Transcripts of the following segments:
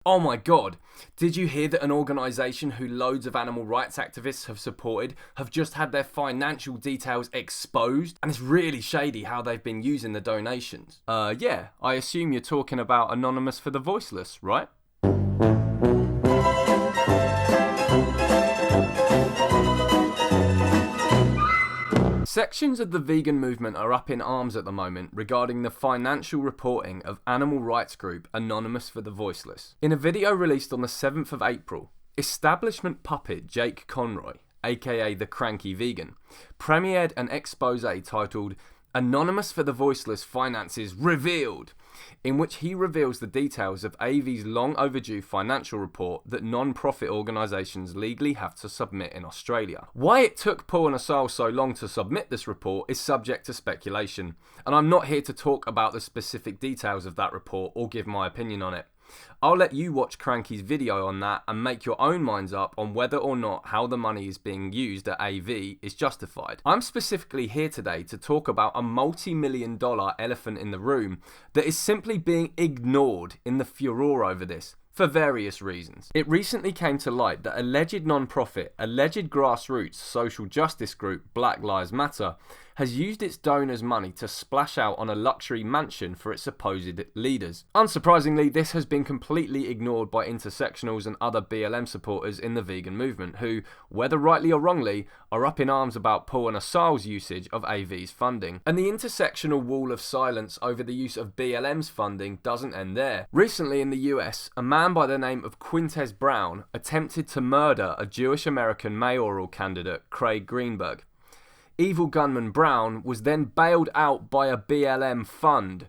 Oh my god, did you hear that an organisation who loads of animal rights activists have supported have just had their financial details exposed? And it's really shady how they've been using the donations. Yeah, I assume you're talking about Anonymous for the Voiceless, right? Sections of the vegan movement are up in arms at the moment regarding the financial reporting of animal rights group Anonymous for the Voiceless. In a video released on the 7th of April, establishment puppet Jake Conroy, aka the Cranky Vegan, premiered an expose titled Anonymous for the Voiceless Finances Revealed, in which he reveals the details of AV's long overdue financial report that non-profit organisations legally have to submit in Australia. Why it took Paul and Asal so long to submit this report is subject to speculation, and I'm not here to talk about the specific details of that report or give my opinion on it. I'll let you watch Cranky's video on that and make your own minds up on whether or not how the money is being used at AV is justified. I'm specifically here today to talk about a multi-million-dollar elephant in the room that is simply being ignored in the furore over this, for various reasons. It recently came to light that alleged non-profit, alleged grassroots social justice group Black Lives Matter has used its donors' money to splash out on a luxury mansion for its supposed leaders. Unsurprisingly, this has been completely ignored by intersectionals and other BLM supporters in the vegan movement who, whether rightly or wrongly, are up in arms about Paul and Asal's usage of AV's funding. And the intersectional wall of silence over the use of BLM's funding doesn't end there. Recently in the US, a man by the name of Quintez Brown attempted to murder a Jewish American mayoral candidate, Craig Greenberg. Evil gunman Brown was then bailed out by a BLM fund,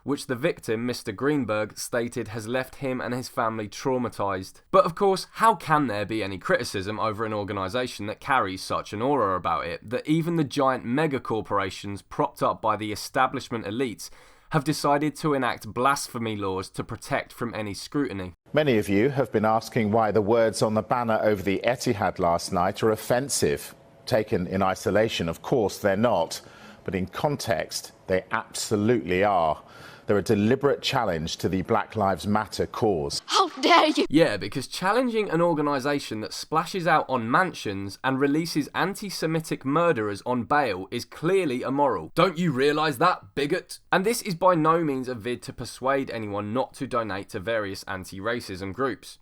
which the victim, Mr. Greenberg, stated has left him and his family traumatised. But of course, how can there be any criticism over an organisation that carries such an aura about it, that even the giant megacorporations propped up by the establishment elites have decided to enact blasphemy laws to protect from any scrutiny? Many of you have been asking why the words on the banner over the Etihad last night are offensive. Taken in isolation, of course, they're not, but in context, they absolutely are. They're a deliberate challenge to the Black Lives Matter cause. How dare you! Yeah, because challenging an organisation that splashes out on mansions and releases anti-Semitic murderers on bail is clearly immoral. Don't you realise that, bigot? And this is by no means a vid to persuade anyone not to donate to various anti-racism groups.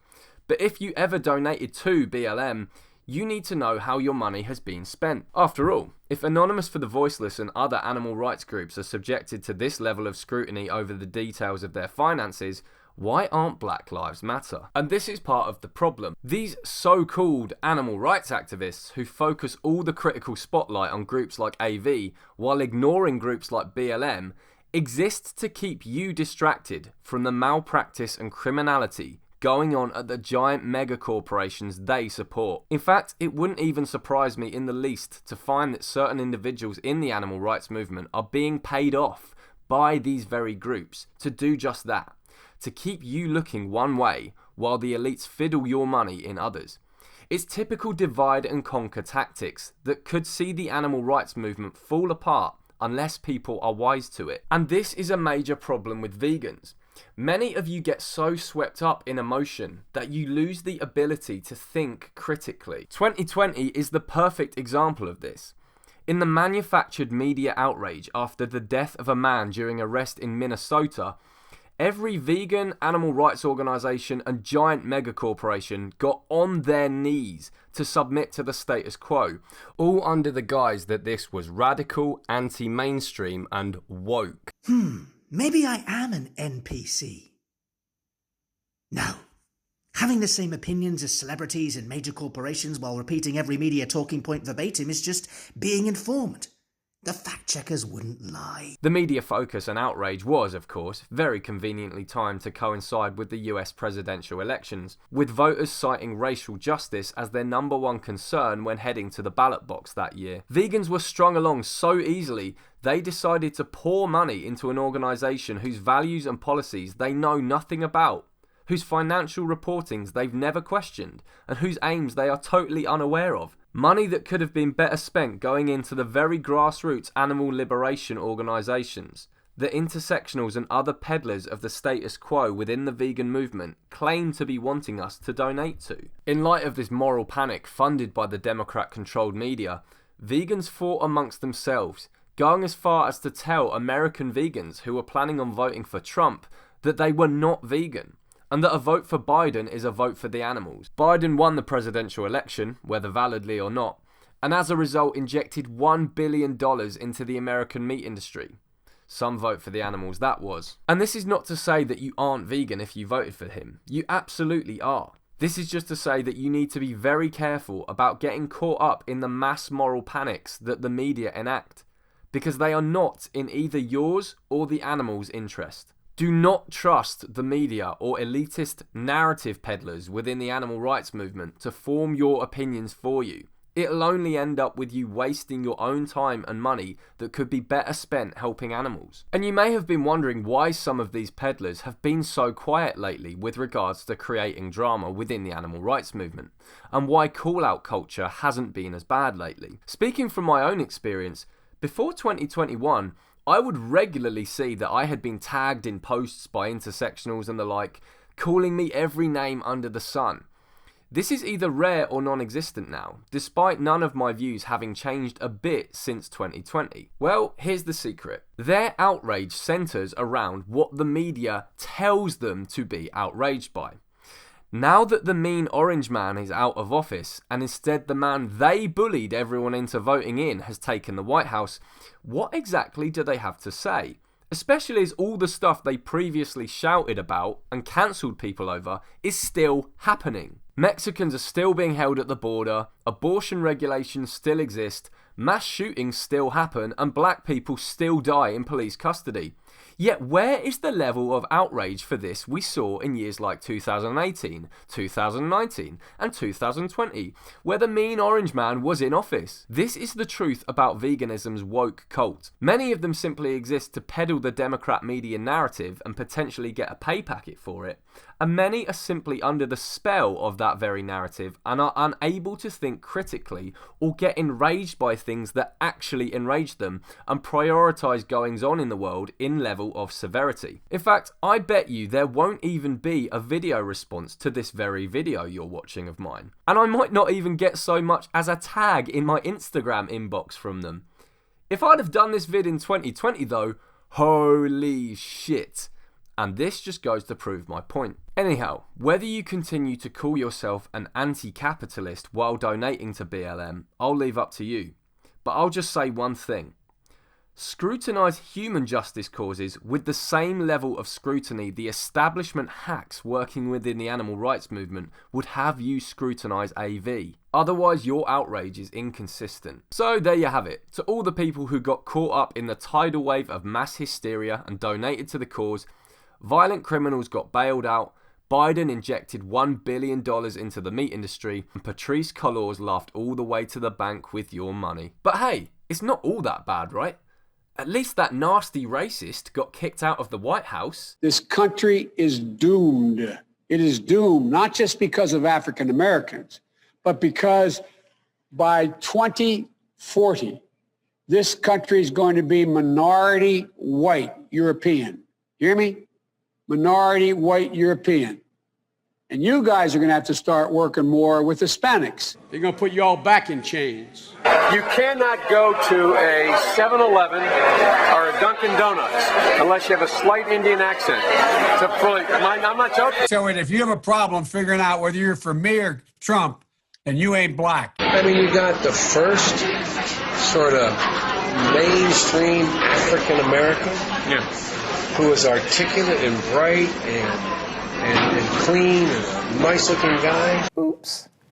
But if you ever donated to BLM, you need to know how your money has been spent. After all, if Anonymous for the Voiceless and other animal rights groups are subjected to this level of scrutiny over the details of their finances, why aren't Black Lives Matter? And this is part of the problem. These so-called animal rights activists who focus all the critical spotlight on groups like AV while ignoring groups like BLM exist to keep you distracted from the malpractice and criminality going on at the giant mega corporations they support. In fact, it wouldn't even surprise me in the least to find that certain individuals in the animal rights movement are being paid off by these very groups to do just that, to keep you looking one way while the elites fiddle your money in others. It's typical divide and conquer tactics that could see the animal rights movement fall apart unless people are wise to it. And this is a major problem with vegans. Many of you get so swept up in emotion that you lose the ability to think critically. 2020 is the perfect example of this. In the manufactured media outrage after the death of a man during arrest in Minnesota, every vegan, animal rights organisation and giant megacorporation got on their knees to submit to the status quo, all under the guise that this was radical, anti-mainstream and woke. Maybe I am an NPC. No. Having the same opinions as celebrities and major corporations while repeating every media talking point verbatim is just being informed. The fact-checkers wouldn't lie. The media focus and outrage was, of course, very conveniently timed to coincide with the US presidential elections, with voters citing racial justice as their number one concern when heading to the ballot box that year. Vegans were strung along so easily, they decided to pour money into an organisation whose values and policies they know nothing about, whose financial reportings they've never questioned, and whose aims they are totally unaware of. Money that could have been better spent going into the very grassroots animal liberation organisations that intersectionals and other peddlers of the status quo within the vegan movement claim to be wanting us to donate to. In light of this moral panic funded by the Democrat-controlled media, vegans fought amongst themselves, going as far as to tell American vegans who were planning on voting for Trump that they were not vegan, and that a vote for Biden is a vote for the animals. Biden won the presidential election, whether validly or not, and as a result injected $1 billion into the American meat industry. Some vote for the animals, that was. And this is not to say that you aren't vegan if you voted for him. You absolutely are. This is just to say that you need to be very careful about getting caught up in the mass moral panics that the media enact, because they are not in either yours or the animals' interest. Do not trust the media or elitist narrative peddlers within the animal rights movement to form your opinions for you. It'll only end up with you wasting your own time and money that could be better spent helping animals. And you may have been wondering why some of these peddlers have been so quiet lately with regards to creating drama within the animal rights movement, and why call-out culture hasn't been as bad lately. Speaking from my own experience, before 2021, I would regularly see that I had been tagged in posts by intersectionals and the like, calling me every name under the sun. This is either rare or non-existent now, despite none of my views having changed a bit since 2020. Well, here's the secret. Their outrage centres around what the media tells them to be outraged by. Now that the mean orange man is out of office, and instead the man they bullied everyone into voting in has taken the White House, what exactly do they have to say? Especially as all the stuff they previously shouted about and cancelled people over is still happening. Mexicans are still being held at the border, abortion regulations still exist, mass shootings still happen, and black people still die in police custody. Yet where is the level of outrage for this we saw in years like 2018, 2019 and 2020, where the mean orange man was in office? This is the truth about veganism's woke cult. Many of them simply exist to peddle the Democrat media narrative and potentially get a pay packet for it, and many are simply under the spell of that very narrative and are unable to think critically or get enraged by things that actually enrage them and prioritise goings on in the world in level of severity. In fact, I bet you there won't even be a video response to this very video you're watching of mine. And I might not even get so much as a tag in my Instagram inbox from them. If I'd have done this vid in 2020 though, holy shit. And this just goes to prove my point. Anyhow, whether you continue to call yourself an anti-capitalist while donating to BLM, I'll leave up to you. But I'll just say one thing. Scrutinise human justice causes with the same level of scrutiny the establishment hacks working within the animal rights movement would have you scrutinise AV. Otherwise, your outrage is inconsistent. So there you have it. To all the people who got caught up in the tidal wave of mass hysteria and donated to the cause, violent criminals got bailed out, Biden injected $1 billion into the meat industry, and Patrisse Cullors laughed all the way to the bank with your money. But hey, it's not all that bad, right? At least that nasty racist got kicked out of the White House. This country is doomed. It is doomed, not just because of African Americans, but because by 2040, this country is going to be minority white European. Hear me? Minority white European. And you guys are going to have to start working more with Hispanics. They're going to put you all back in chains. You cannot go to a 7-Eleven or a Dunkin' Donuts unless you have a slight Indian accent. I'm not joking. So if you have a problem figuring out whether you're for me or Trump, then you ain't black. I mean, you got the first sort of mainstream African American who is articulate and bright and clean and a nice looking guy. Oops.